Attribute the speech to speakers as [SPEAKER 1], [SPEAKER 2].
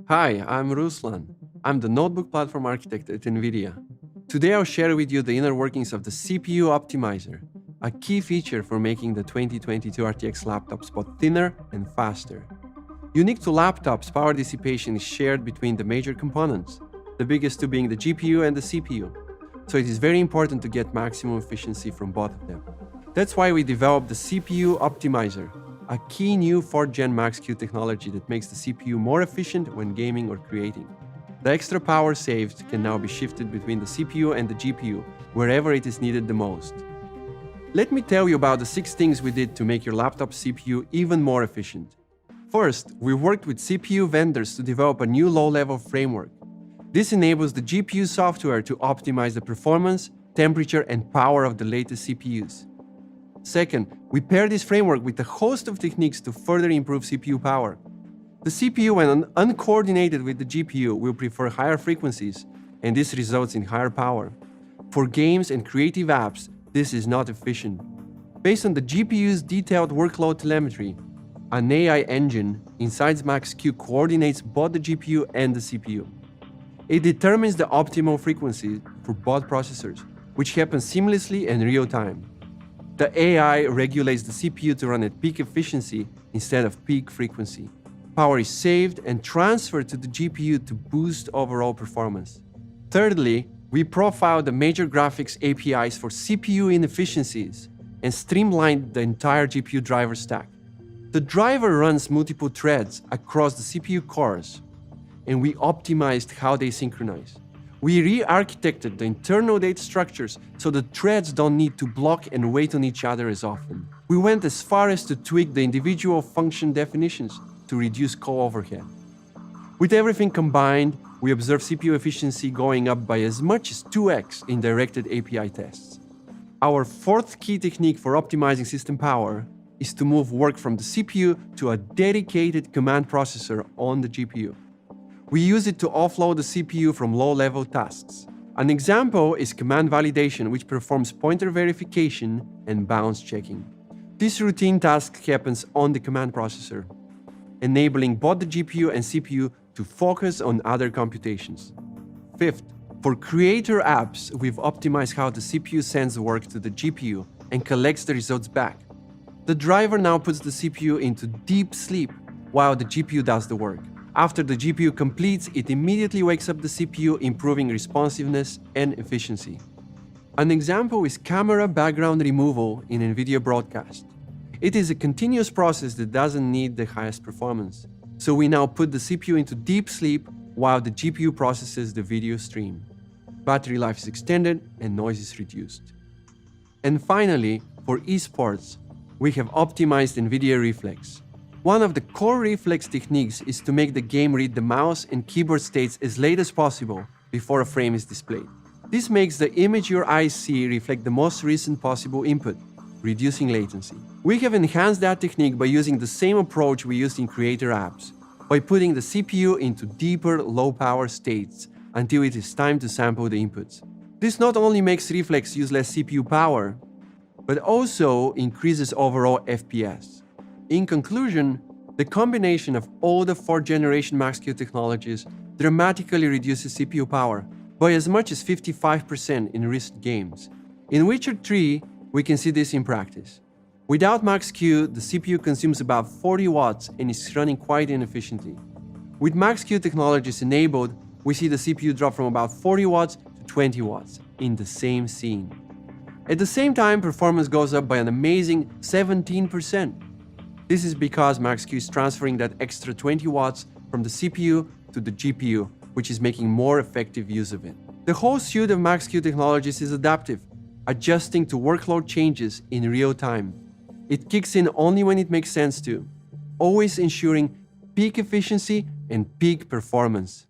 [SPEAKER 1] Hi, I'm Ruslan. I'm the notebook platform architect at NVIDIA. Today I'll share with you the inner workings of the CPU optimizer, a key feature for making the 2022 RTX laptops both thinner and faster. Unique to laptops, power dissipation is shared between the major components, the biggest two being the GPU and the CPU. So it is very important to get maximum efficiency from both of them. That's why we developed the CPU optimizer, a key new 4th Gen Max-Q technology that makes the CPU more efficient when gaming or creating. The extra power saved can now be shifted between the CPU and the GPU, wherever it is needed the most. Let me tell you about the 6 things we did to make your laptop CPU even more efficient. First, we worked with CPU vendors to develop a new low-level framework. This enables the GPU software to optimize the performance, temperature, and power of the latest CPUs. Second, we pair this framework with a host of techniques to further improve CPU power. The CPU, when uncoordinated with the GPU, will prefer higher frequencies, and this results in higher power. For games and creative apps, this is not efficient. Based on the GPU's detailed workload telemetry, an AI engine inside Max-Q coordinates both the GPU and the CPU. It determines the optimal frequency for both processors, which happens seamlessly in real time. The AI regulates the CPU to run at peak efficiency instead of peak frequency. Power is saved and transferred to the GPU to boost overall performance. Thirdly, we profiled the major graphics APIs for CPU inefficiencies and streamlined the entire GPU driver stack. The driver runs multiple threads across the CPU cores, and we optimized how they synchronize. We re-architected the internal data structures so the threads don't need to block and wait on each other as often. We went as far as to tweak the individual function definitions to reduce co-overhead. With everything combined, we observed CPU efficiency going up by as much as 2x in directed API tests. Our fourth key technique for optimizing system power is to move work from the CPU to a dedicated command processor on the GPU. We use it to offload the CPU from low-level tasks. An example is command validation, which performs pointer verification and bounce checking. This routine task happens on the command processor, enabling both the GPU and CPU to focus on other computations. Fifth, for creator apps, we've optimized how the CPU sends work to the GPU and collects the results back. The driver now puts the CPU into deep sleep while the GPU does the work. After the GPU completes, it immediately wakes up the CPU, improving responsiveness and efficiency. An example is camera background removal in NVIDIA Broadcast. It is a continuous process that doesn't need the highest performance. So we now put the CPU into deep sleep while the GPU processes the video stream. Battery life is extended and noise is reduced. And finally, for esports, we have optimized NVIDIA Reflex. One of the core reflex techniques is to make the game read the mouse and keyboard states as late as possible before a frame is displayed. This makes the image your eyes see reflect the most recent possible input, reducing latency. We have enhanced that technique by using the same approach we used in creator apps, by putting the CPU into deeper, low-power states until it is time to sample the inputs. This not only makes Reflex use less CPU power, but also increases overall FPS. In conclusion, the combination of all the 4th generation Max-Q technologies dramatically reduces CPU power by as much as 55% in recent games. In Witcher 3, we can see this in practice. Without Max-Q, the CPU consumes about 40 watts and is running quite inefficiently. With Max-Q technologies enabled, we see the CPU drop from about 40 watts to 20 watts in the same scene. At the same time, performance goes up by an amazing 17%. This is because Max-Q is transferring that extra 20 watts from the CPU to the GPU, which is making more effective use of it. The whole suite of Max-Q technologies is adaptive, adjusting to workload changes in real time. It kicks in only when it makes sense to, always ensuring peak efficiency and peak performance.